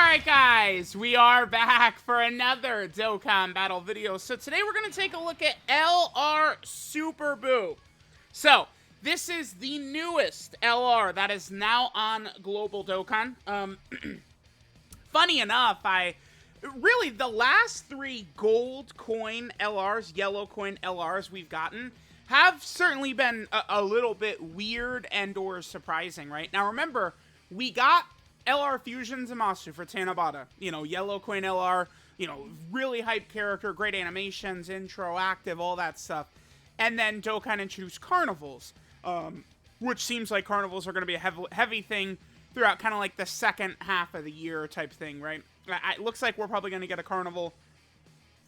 Alright guys, we are back for another Dokkan battle video. So today we're going to take a look at LR Super BUU. So, this is the newest LR that is now on Global Dokkan. Funny enough, really, the last three gold coin LRs, yellow coin LRs we've gotten have certainly been a little bit weird and or surprising, right? Now remember, we got LR Fusion Zamasu for Tanabata. You know, yellow coin LR, you know, really hype character, great animations, intro, active, all that stuff. And then Dokkan introduced Carnivals, which seems like Carnivals are going to be a heavy thing throughout kind of like the second half of the year type thing, right? It looks like we're probably going to get a Carnival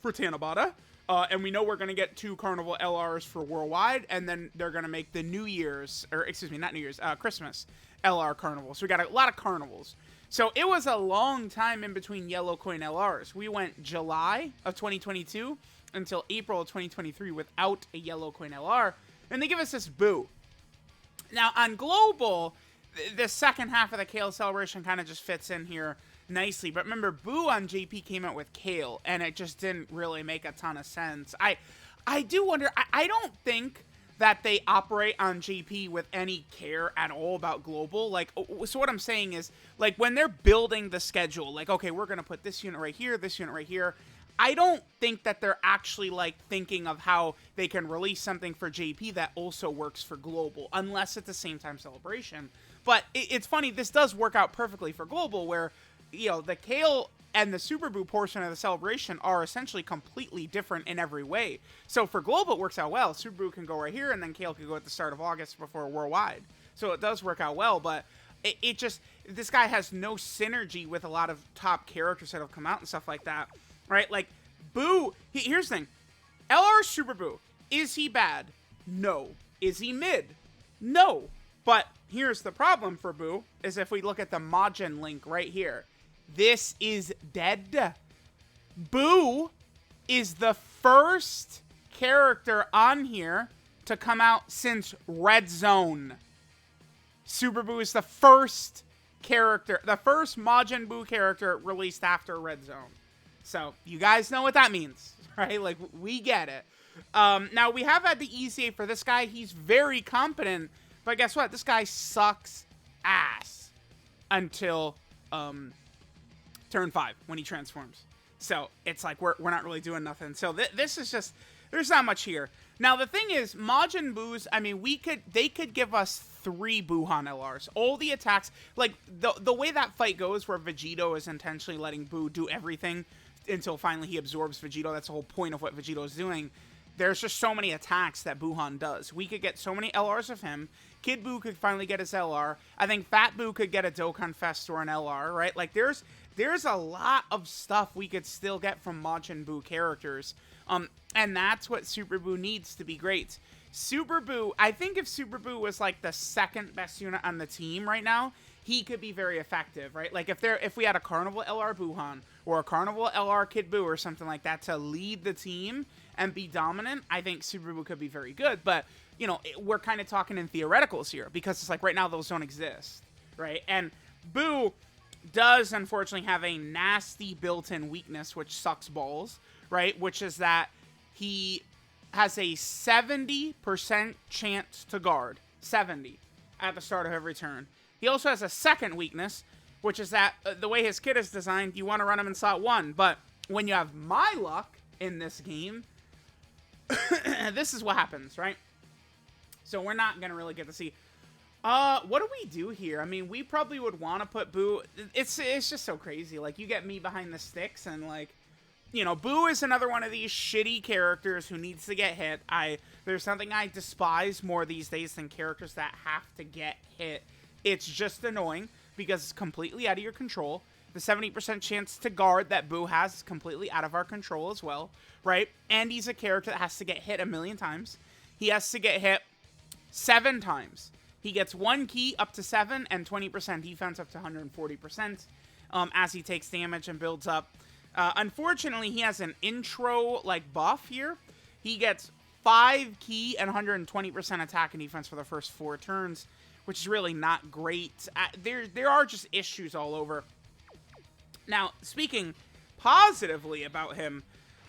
for Tanabata. And we know we're going to get 2 Carnival LRs for Worldwide, and then they're going to make the New Year's, or excuse me, not New Year's, Christmas LR Carnival. So we got a lot of Carnivals. So it was a long time in between yellow coin LRs. We went July of 2022 until April of 2023 without a yellow coin LR, and they give us this BUU. Now on Global, the second half of the Kale celebration kind of just fits in here nicely, but remember, BUU on JP came out with Kale, and it just didn't really make a ton of sense. I do wonder, I don't think that they operate on JP with any care at all about Global. Like, so what I'm saying is, like, when they're building the schedule, like, okay, we're gonna put this unit right here, this unit right here, I don't think that they're actually, like, thinking of how they can release something for JP that also works for Global, unless it's the same time celebration. But it's funny, this does work out perfectly for Global, where, you know, the Kale and the Super BUU portion of the celebration are essentially completely different in every way. So for Global, it works out well. Super BUU can go right here, and then Kale can go at the start of August before Worldwide. So it does work out well, but it just, this guy has no synergy with a lot of top characters that have come out and stuff like that, right? Like, BUU, here's the thing. LR Super BUU, is he bad? No. Is he mid? No. But here's the problem for BUU, is if we look at the Majin link right here, this is dead. BUU is the first character on here to come out since Red Zone. Super BUU is the first character, the first Majin BUU character released after Red Zone. So, you guys know what that means, right? Like, we get it. Now, we have had the EZA for this guy. He's very competent, but guess what? This guy sucks ass until turn 5 when he transforms. So it's like we're not really doing nothing. So this is just, there's not much here. Now the thing is, Majin BUUs, I mean, they could give us 3 Buuhan LRs. All the attacks, like the way that fight goes, where Vegito is intentionally letting BUU do everything until finally he absorbs Vegito. That's the whole point of what Vegito is doing. There's just so many attacks that Buuhan does. We could get so many LRs of him. Kid BUU could finally get his LR. I think Fat BUU could get a Dokkan Fest or an LR, right? Like, there's a lot of stuff we could still get from Majin BUU characters. And that's what Super BUU needs to be great. Super BUU, I think if Super BUU was like the second best unit on the team right now, he could be very effective, right? Like if we had a Carnival LR Buuhan or a Carnival LR Kid BUU or something like that to lead the team and be dominant, I think Super BUU could be very good. But, you know, we're kind of talking in theoreticals here, because it's like right now those don't exist, right? And BUU does unfortunately have a nasty built-in weakness, which sucks balls, right? Which is that he has a 70% chance to guard, 70, at the start of every turn. He also has a second weakness, which is that the way his kit is designed, you want to run him in slot 1, but when you have my luck in this game, this is what happens, right? So we're not going to really get to see. What do we do here? I mean, we probably would want to put BUU. It's just so crazy. Like, you get me behind the sticks, and, like, you know, BUU is another one of these shitty characters who needs to get hit. There's something I despise more these days than characters that have to get hit. It's just annoying because it's completely out of your control. The 70% chance to guard that BUU has is completely out of our control as well, right? And he's a character that has to get hit a million times. He has to get hit 7 times. He gets 1 key up to 7 and 20% defense up to 140% as he takes damage and builds up. Unfortunately, he has an intro like buff here. He gets 5 key and 120% attack and defense for the first 4 turns, which is really not great. There are just issues all over. Now, speaking positively about him,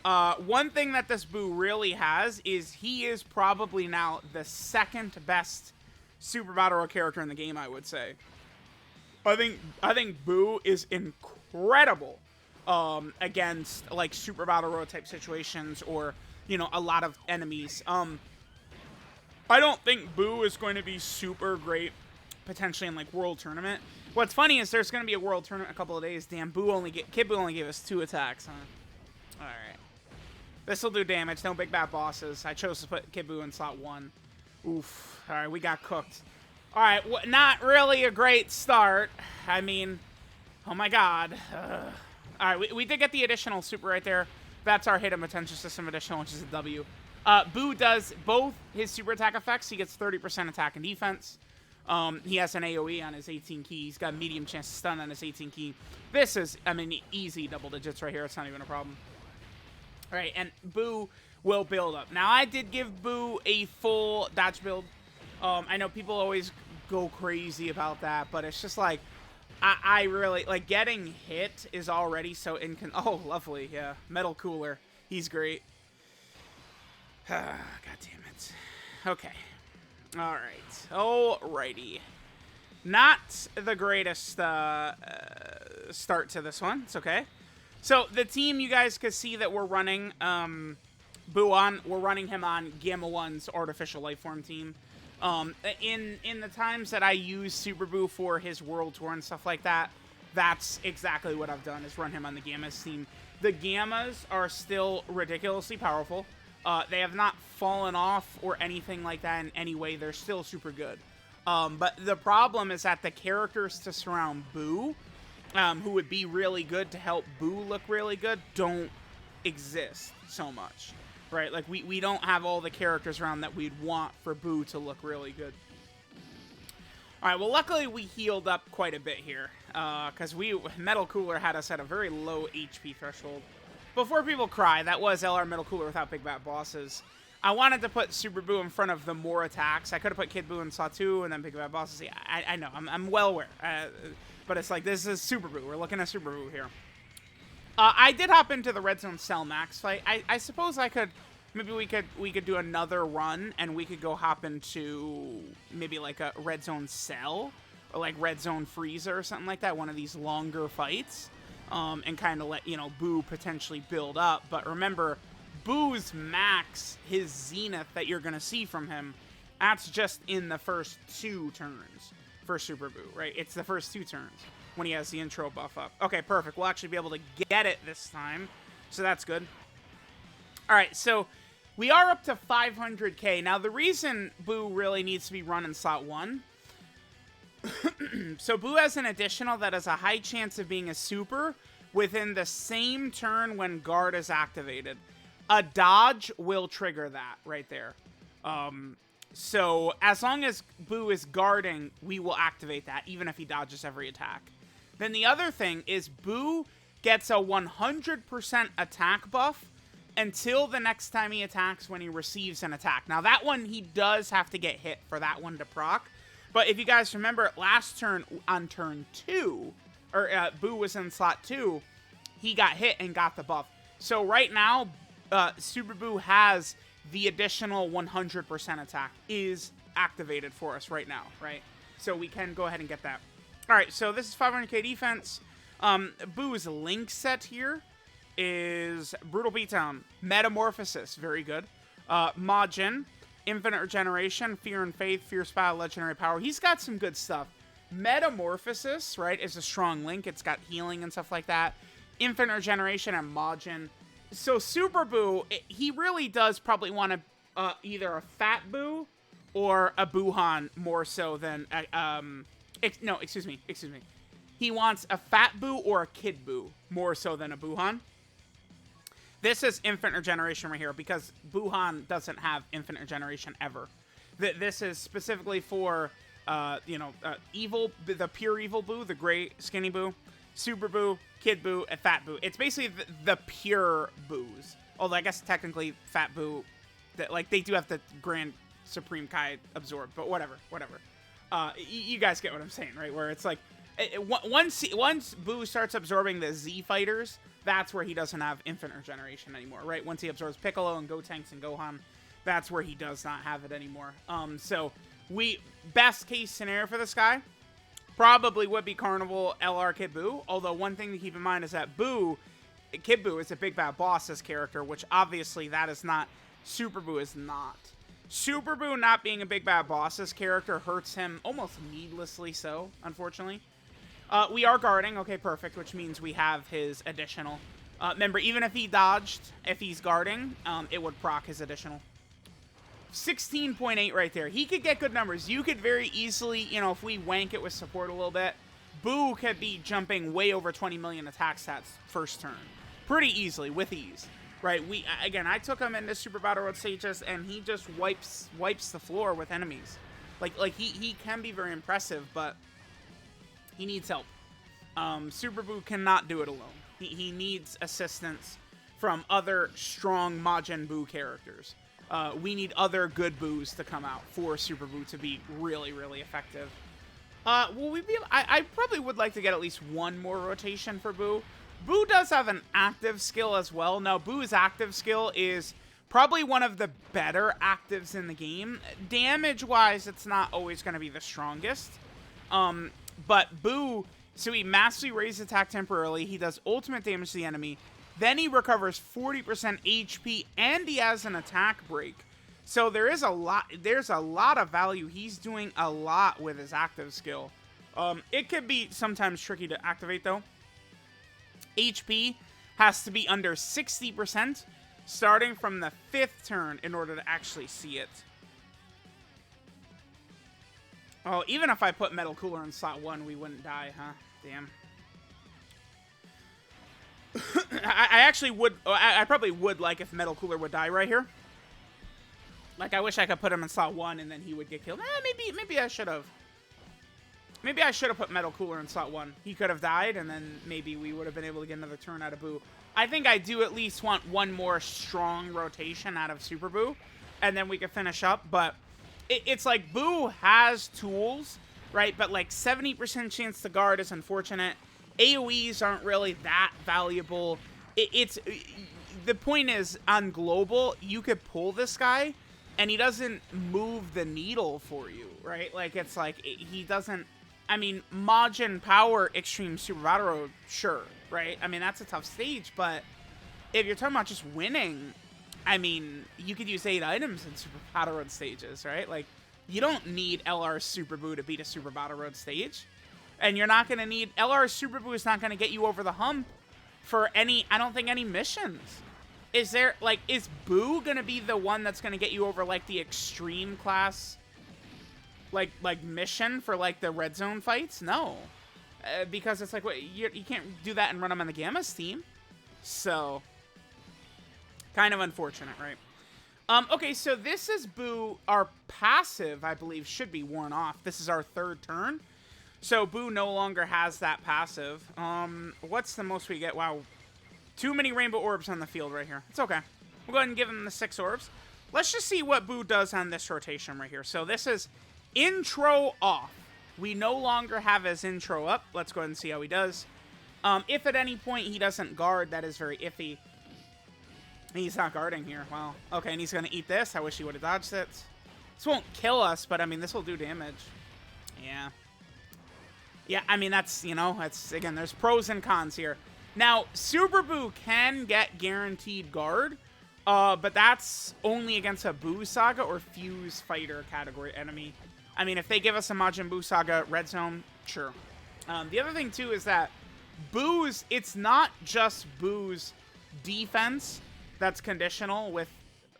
one thing that this BUU really has is he is probably now the second best Super Battle Royale character in the game, I would say. I think BUU is incredible against like Super Battle Royale type situations or, you know, a lot of enemies. I don't think BUU is going to be super great potentially in like World Tournament. What's funny is there's going to be a World Tournament in a couple of days. Damn, Kid BUU only gave us 2 attacks, huh? All right. This will do damage. No big bad bosses. I chose to put Kid BUU in slot 1. Oof. All right, we got cooked. All right, not really a great start. I mean, oh my god. All right, we did get the additional super right there. That's our hidden potential system additional, which is a W. BUU does both his super attack effects. He gets 30% attack and defense. He has an AoE on his 18 key. He's got a medium chance to stun on his 18 key. This is, I mean, easy double digits right here. It's not even a problem. All right, and BUU will build up. Now, I did give BUU a full dodge build. I know people always go crazy about that, but it's just like, I really, like, getting hit is already so oh, lovely, yeah. Metal Cooler. He's great. God damn it. Okay. All right. Alrighty. Not the greatest start to this one. It's okay. So the team, you guys can see that we're running BUU on. We're running him on Gamma 1's Artificial Lifeform team. In the times that I use Super BUU for his World Tour and stuff like that, that's exactly what I've done, is run him on the Gammas team. The Gammas are still ridiculously powerful. They have not fallen off or anything like that in any way. They're still super good. But the problem is that the characters to surround BUU, who would be really good to help BUU look really good, don't exist so much. Right? Like, we don't have all the characters around that we'd want for BUU to look really good. Alright, well, luckily we healed up quite a bit here. Because Metal Cooler had us at a very low HP threshold. Before people cry, that was LR Metal Cooler without big bad bosses. I wanted to put Super BUU in front of the more attacks. I could have put Kid BUU in slot 2 and then big bad bosses. Yeah, I know, I'm well aware. But it's like, this is Super BUU. We're looking at Super BUU here. I did hop into the Red Zone Cell Max fight. I suppose I could, maybe we could do another run and we could go hop into maybe like a Red Zone Cell or like Red Zone Freezer or something like that. One of these longer fights. And kind of let, you know, BUU potentially build up. But remember, BUU's max, his zenith that you're going to see from him, that's just in the first 2 turns for Super BUU, right? It's the first 2 turns when he has the intro buff up. Okay, perfect. We'll actually be able to get it this time. So that's good. All right, so we are up to 500k. Now, the reason BUU really needs to be run in slot 1... So BUU has an additional that has a high chance of being a super within the same turn when guard is activated. A dodge will trigger that right there. So as long as BUU is guarding, we will activate that, even if he dodges every attack. Then the other thing is BUU gets a 100% attack buff until the next time he attacks when he receives an attack. Now that one, he does have to get hit for that one to proc. But if you guys remember, last turn, on turn 2, or BUU was in slot 2, he got hit and got the buff. So right now, Super BUU has the additional 100% attack is activated for us right now, right? So we can go ahead and get that. All right, so this is 500k defense. BUU's link set here is Brutal Beatdown, Metamorphosis, very good. Majin, Infinite Regeneration, Fear and Faith, Fierce Battle, Legendary Power. He's got some good stuff. Metamorphosis, right, is a strong link. It's got healing and stuff like that. Infinite Regeneration and Majin. So Super BUU, he really does probably want either a Fat BUU or a Buuhan more so than... no, excuse me. He wants a Fat BUU or a Kid BUU more so than a Buuhan. This is Infinite Regeneration right here, because Buuhan doesn't have Infinite Regeneration ever. This is specifically for, evil, the pure evil BUU, the gray skinny BUU, Super BUU, Kid BUU, and Fat BUU. It's basically the pure BUUs. Although I guess technically Fat BUU, they do have the Grand Supreme Kai absorb, but whatever. You guys get what I'm saying, right? Where it's like, Once BUU starts absorbing the Z fighters, that's where he doesn't have infinite regeneration anymore, right? Once he absorbs Piccolo and Gotenks and Gohan, that's where he does not have it anymore. So best case scenario for this guy probably would be Carnival LR Kid BUU. Although one thing to keep in mind is that Kid BUU is a big bad boss's character, which obviously that is not. Super BUU is not. Super BUU not being a big bad boss's character hurts him almost needlessly so, unfortunately. We are guarding. Okay, perfect, which means we have his additional. Remember, even if he dodged, if he's guarding, it would proc his additional. 16.8 right there. He could get good numbers. You could very easily, if we wank it with support a little bit, BUU could be jumping way over 20 million attack stats first turn. Pretty easily, with ease. Right, I took him into Super Battle Road stages, and he just wipes the floor with enemies. Like he can be very impressive, but he needs help. Super BUU cannot do it alone. He needs assistance from other strong Majin BUU characters. We need other good BUUs to come out for Super BUU to be really, really effective. I probably would like to get at least one more rotation for BUU. BUU does have an active skill as well. Now, BUU's active skill is probably one of the better actives in the game. Damage-wise, it's not always going to be the strongest. But BUU, so he massively raises attack temporarily. He does ultimate damage to the enemy. Then he recovers 40% HP, and he has an attack break. So there's a lot of value. He's doing a lot with his active skill. It could be sometimes tricky to activate, though. HP has to be under 60% starting from the 5th turn in order to actually see it. Oh, even if I put Metal Cooler in slot 1, we wouldn't die, huh? Damn. I actually would. I probably would like if Metal Cooler would die right here. Like, I wish I could put him in slot 1 and then he would get killed. Maybe I should have. Maybe I should have put Metal Cooler in slot 1. He could have died, and then maybe we would have been able to get another turn out of BUU. I think I do at least want one more strong rotation out of Super BUU, and then we can finish up. But it's like BUU has tools, right? But like 70% chance to guard is unfortunate. AoEs aren't really that valuable. The point is, on global, you could pull this guy, and he doesn't move the needle for you, right? Like, it's like, he doesn't. I mean, Majin Power Extreme Super Battle Road, sure, right? I mean, that's a tough stage, but if you're talking about just winning, I mean, you could use 8 items in Super Battle Road stages, right? Like, you don't need LR Super BUU to beat a Super Battle Road stage. And you're not going to need... LR Super BUU is not going to get you over the hump for any... I don't think any missions. Is there... Like, is BUU going to be the one that's going to get you over, like, the extreme class... Like mission for, like, the red zone fights? No. Because it's like, what, you can't do that and run them on the Gamma team. So, kind of unfortunate, right? Okay, so this is BUU. Our passive, I believe, should be worn off. This is our 3rd turn. So, BUU no longer has that passive. What's the most we get? Wow. Too many rainbow orbs on the field right here. It's okay. We'll go ahead and give him the 6 orbs. Let's just see what BUU does on this rotation right here. So, this is... Intro off. We no longer have his intro up. Let's go ahead and see how he does. If at any point he doesn't guard, that is very iffy. He's not guarding here. Wow. Okay, and he's going to eat this. I wish he would have dodged it. This won't kill us, but I mean, this will do damage. Yeah. Yeah, I mean, that's, that's, again, there's pros and cons here. Now, Super BUU can get guaranteed guard, but that's only against a BUU Saga or Fuse Fighter category enemy. I mean, if they give us a Majin BUU Saga Red Zone, sure. The other thing, too, is that BUU's, it's not just BUU's defense that's conditional with,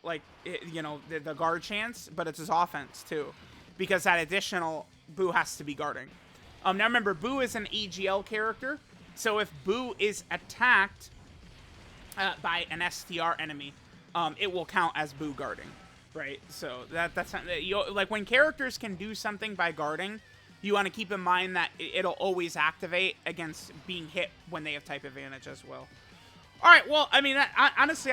like, the guard chance, but it's his offense, too. Because that additional BUU has to be guarding. Now, remember, BUU is an AGL character, so if BUU is attacked by an STR enemy, it will count as BUU guarding. Right, so that's not, like, when characters can do something by guarding, you want to keep in mind that it'll always activate against being hit when they have type advantage as well. All right, well, I mean, honestly,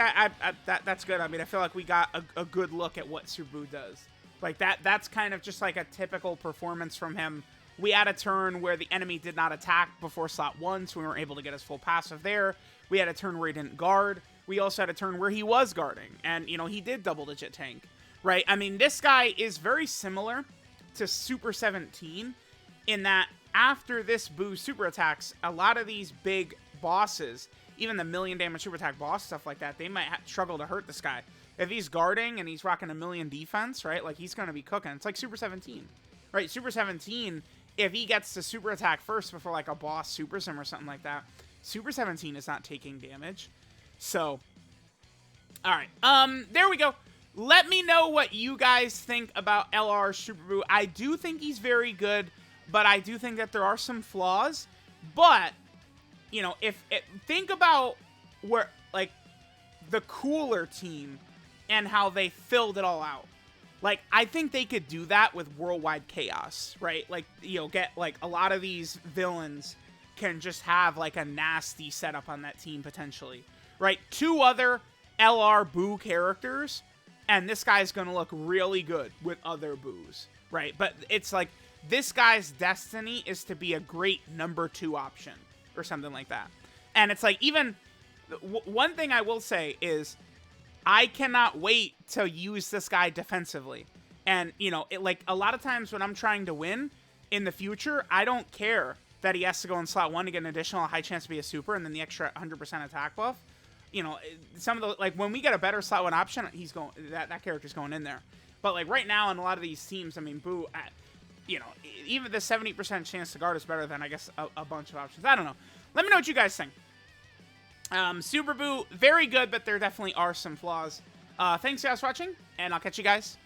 that's good. I mean, I feel like we got a good look at what Super BUU does. Like, that's kind of just like a typical performance from him We had a turn where the enemy did not attack before slot 1, so we weren't able to get his full passive there. We had a turn where he didn't guard. We also had a turn where he was guarding, and, you know, he did double-digit tank, right? I mean, this guy is very similar to Super 17 in that after this BUU super attacks, a lot of these big bosses, even the million damage super attack boss, stuff like that, they might struggle to hurt this guy. If he's guarding and he's rocking a million defense, right, like, he's going to be cooking. It's like Super 17, right? Super 17, if he gets to super attack first before, like, a boss supers him or something like that, Super 17 is not taking damage. So, all right. There we go. Let me know what you guys think about LR Super BUU. I do think he's very good, but I do think that there are some flaws. But, you know, think about where, like, the cooler team and how they filled it all out. Like, I think they could do that with Worldwide Chaos, right? Like, you know, get, like, a lot of these villains can just have, like, a nasty setup on that team, potentially, right? 2 other LR BUU characters, and this guy's gonna look really good with other BUUs, right? But it's like, this guy's destiny is to be a great number 2 option, or something like that. And it's like, even, one thing I will say is, I cannot wait to use this guy defensively. And, you know, like, a lot of times when I'm trying to win in the future, I don't care that he has to go in slot 1 to get an additional high chance to be a super, and then the extra 100% attack buff. You know, some of the, like, when we get a better slot 1 option, he's going, that character's going in there. But, like, right now in a lot of these teams, I mean, BUU, you know, even the 70% chance to guard is better than, I guess, a bunch of options. I don't know. Let me know what you guys think. Super BUU, very good, but there definitely are some flaws. Thanks guys for watching, and I'll catch you guys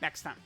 next time.